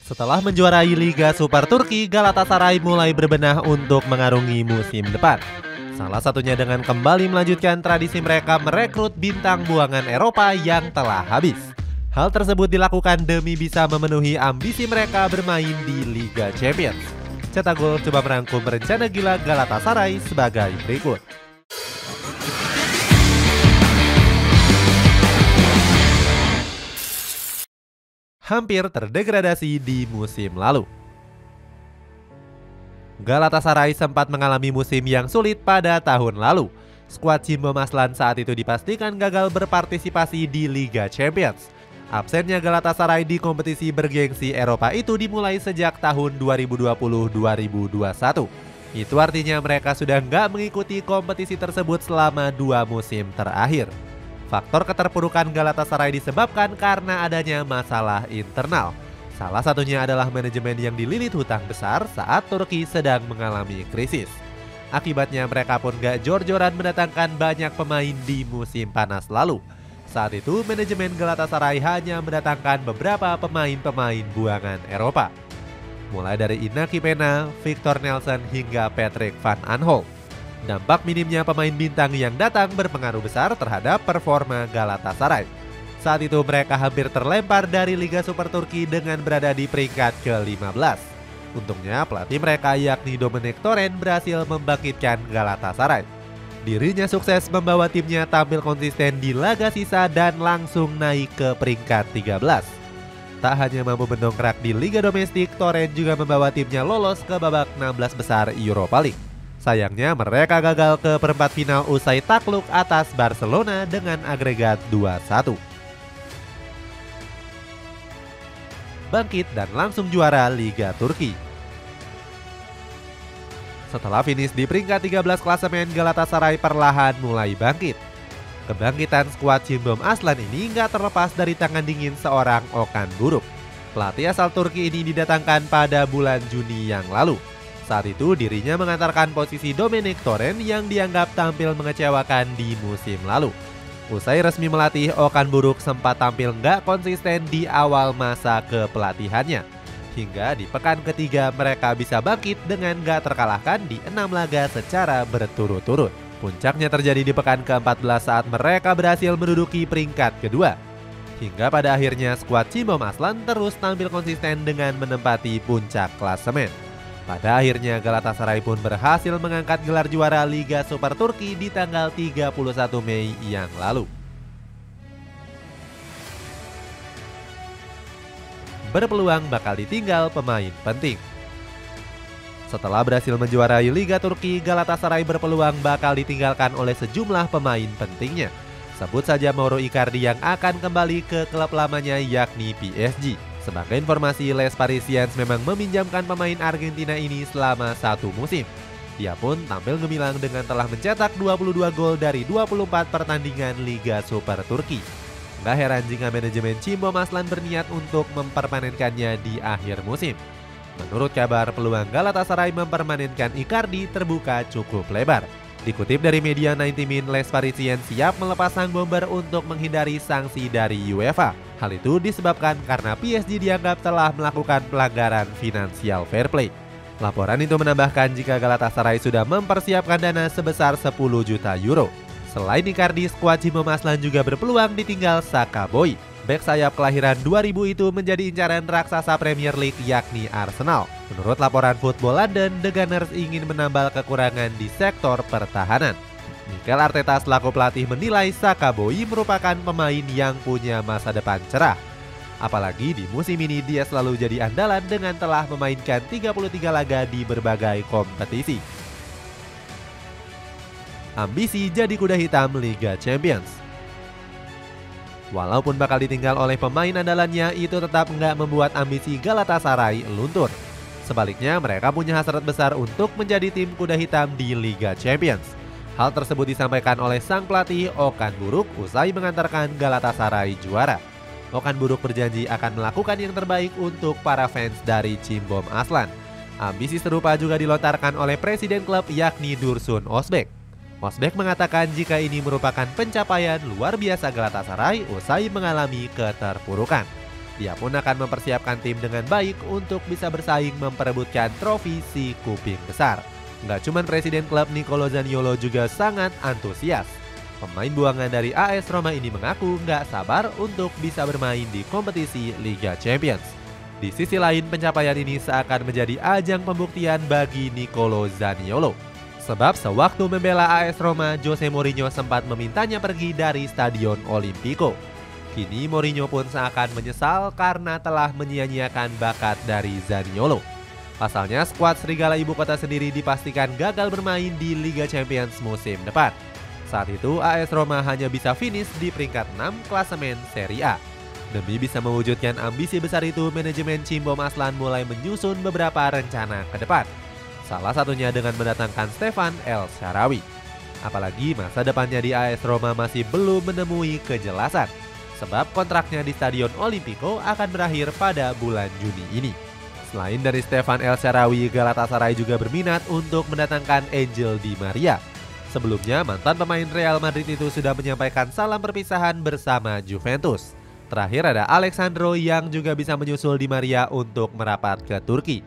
Setelah menjuarai Liga Super Turki, Galatasaray mulai berbenah untuk mengarungi musim depan. Salah satunya dengan kembali melanjutkan tradisi mereka merekrut bintang buangan Eropa yang telah habis. Hal tersebut dilakukan demi bisa memenuhi ambisi mereka bermain di Liga Champions. Cetak Gol coba merangkum rencana gila Galatasaray sebagai berikut. Hampir terdegradasi di musim lalu. Galatasaray sempat mengalami musim yang sulit pada tahun lalu. Skuad Cimbom Aslan saat itu dipastikan gagal berpartisipasi di Liga Champions. Absennya Galatasaray di kompetisi bergengsi Eropa itu dimulai sejak tahun 2020-2021. Itu artinya mereka sudah nggak mengikuti kompetisi tersebut selama 2 musim terakhir. Faktor keterpurukan Galatasaray disebabkan karena adanya masalah internal. Salah satunya adalah manajemen yang dililit hutang besar saat Turki sedang mengalami krisis. Akibatnya mereka pun gak jor-joran mendatangkan banyak pemain di musim panas lalu. Saat itu manajemen Galatasaray hanya mendatangkan beberapa pemain-pemain buangan Eropa. Mulai dari Inaki Pena, Victor Nelson hingga Patrick van Aanholt. Dampak minimnya pemain bintang yang datang berpengaruh besar terhadap performa Galatasaray. Saat itu mereka hampir terlempar dari Liga Super Turki dengan berada di peringkat ke-15. Untungnya pelatih mereka yakni Dominic Torrent berhasil membangkitkan Galatasaray. Dirinya sukses membawa timnya tampil konsisten di laga sisa dan langsung naik ke peringkat 13. Tak hanya mampu mendongkrak di Liga Domestik, Torrent juga membawa timnya lolos ke babak 16 besar Europa League. Sayangnya mereka gagal ke perempat final usai takluk atas Barcelona dengan agregat 2-1. Bangkit dan langsung juara Liga Turki. Setelah finish di peringkat 13 klasemen, Galatasaray perlahan mulai bangkit. Kebangkitan skuad Cimbom Aslan ini nggak terlepas dari tangan dingin seorang Okan Buruk. Pelatih asal Turki ini didatangkan pada bulan Juni yang lalu. Saat itu dirinya mengantarkan posisi Dominic Torrent yang dianggap tampil mengecewakan di musim lalu. Usai resmi melatih, Okan Buruk sempat tampil nggak konsisten di awal masa kepelatihannya. Hingga di pekan ketiga mereka bisa bangkit dengan nggak terkalahkan di 6 laga secara berturut-turut. Puncaknya terjadi di pekan ke-14 saat mereka berhasil menduduki peringkat kedua. Hingga pada akhirnya skuad Cimbom Aslan terus tampil konsisten dengan menempati puncak klasemen. Pada akhirnya Galatasaray pun berhasil mengangkat gelar juara Liga Super Turki di tanggal 31 Mei yang lalu. Berpeluang bakal ditinggal pemain penting. Setelah berhasil menjuarai Liga Turki, Galatasaray berpeluang bakal ditinggalkan oleh sejumlah pemain pentingnya. Sebut saja Mauro Icardi yang akan kembali ke klub lamanya yakni PSG. Sebagai informasi, Les Parisiens memang meminjamkan pemain Argentina ini selama 1 musim. Dia pun tampil gemilang dengan telah mencetak 22 gol dari 24 pertandingan Liga Super Turki. Nggak heran jika manajemen Cimbom Aslan berniat untuk mempermanenkannya di akhir musim. Menurut kabar, peluang Galatasaray mempermanenkan Icardi terbuka cukup lebar. Dikutip dari media 90 Min, Les Parisiens siap melepas sang bomber untuk menghindari sanksi dari UEFA. Hal itu disebabkan karena PSG dianggap telah melakukan pelanggaran finansial fair play. Laporan itu menambahkan jika Galatasaray sudah mempersiapkan dana sebesar 10 juta euro. Selain Icardi, skuad Cimbom Aslan juga berpeluang ditinggal Saka Boy. Bek sayap kelahiran 2000 itu menjadi incaran raksasa Premier League yakni Arsenal. Menurut laporan Football London, The Gunners ingin menambal kekurangan di sektor pertahanan. Mikel Arteta selaku pelatih menilai Saka Boy merupakan pemain yang punya masa depan cerah. Apalagi di musim ini dia selalu jadi andalan dengan telah memainkan 33 laga di berbagai kompetisi. Ambisi jadi kuda hitam Liga Champions. Walaupun bakal ditinggal oleh pemain andalannya, itu tetap nggak membuat ambisi Galatasaray luntur. Sebaliknya, mereka punya hasrat besar untuk menjadi tim kuda hitam di Liga Champions. Hal tersebut disampaikan oleh sang pelatih Okan Buruk usai mengantarkan Galatasaray juara. Okan Buruk berjanji akan melakukan yang terbaik untuk para fans dari Cimbom Aslan. Ambisi serupa juga dilontarkan oleh presiden klub yakni Dursun Özbek. Özbek mengatakan jika ini merupakan pencapaian luar biasa Galatasaray usai mengalami keterpurukan. Dia pun akan mempersiapkan tim dengan baik untuk bisa bersaing memperebutkan trofi si kuping besar. Nggak cuma presiden klub Nicolo Zaniolo juga sangat antusias. Pemain buangan dari AS Roma ini mengaku nggak sabar untuk bisa bermain di kompetisi Liga Champions. Di sisi lain, pencapaian ini seakan menjadi ajang pembuktian bagi Nicolo Zaniolo. Sebab sewaktu membela AS Roma, Jose Mourinho sempat memintanya pergi dari Stadion Olimpico. Kini Mourinho pun seakan menyesal karena telah menyia-nyiakan bakat dari Zaniolo. Pasalnya, skuad Serigala Ibu Kota sendiri dipastikan gagal bermain di Liga Champions musim depan. Saat itu, AS Roma hanya bisa finish di peringkat 6 klasemen Serie A. Demi bisa mewujudkan ambisi besar itu, manajemen Cimbom Aslan mulai menyusun beberapa rencana ke depan. Salah satunya dengan mendatangkan Stefan El Shaarawy. Apalagi masa depannya di AS Roma masih belum menemui kejelasan. Sebab kontraknya di Stadion Olimpico akan berakhir pada bulan Juni ini. Selain dari Stefan El Shaarawy, Galatasaray juga berminat untuk mendatangkan Angel Di Maria. Sebelumnya, mantan pemain Real Madrid itu sudah menyampaikan salam perpisahan bersama Juventus. Terakhir ada Alexandro yang juga bisa menyusul Di Maria untuk merapat ke Turki.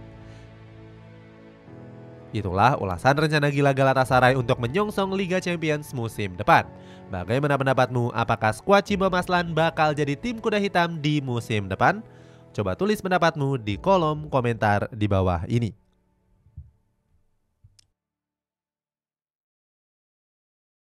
Itulah ulasan rencana gila Galatasaray untuk menyongsong Liga Champions musim depan. Bagaimana pendapatmu? Apakah skuad Cimbom Aslan bakal jadi tim kuda hitam di musim depan? Coba tulis pendapatmu di kolom komentar di bawah ini.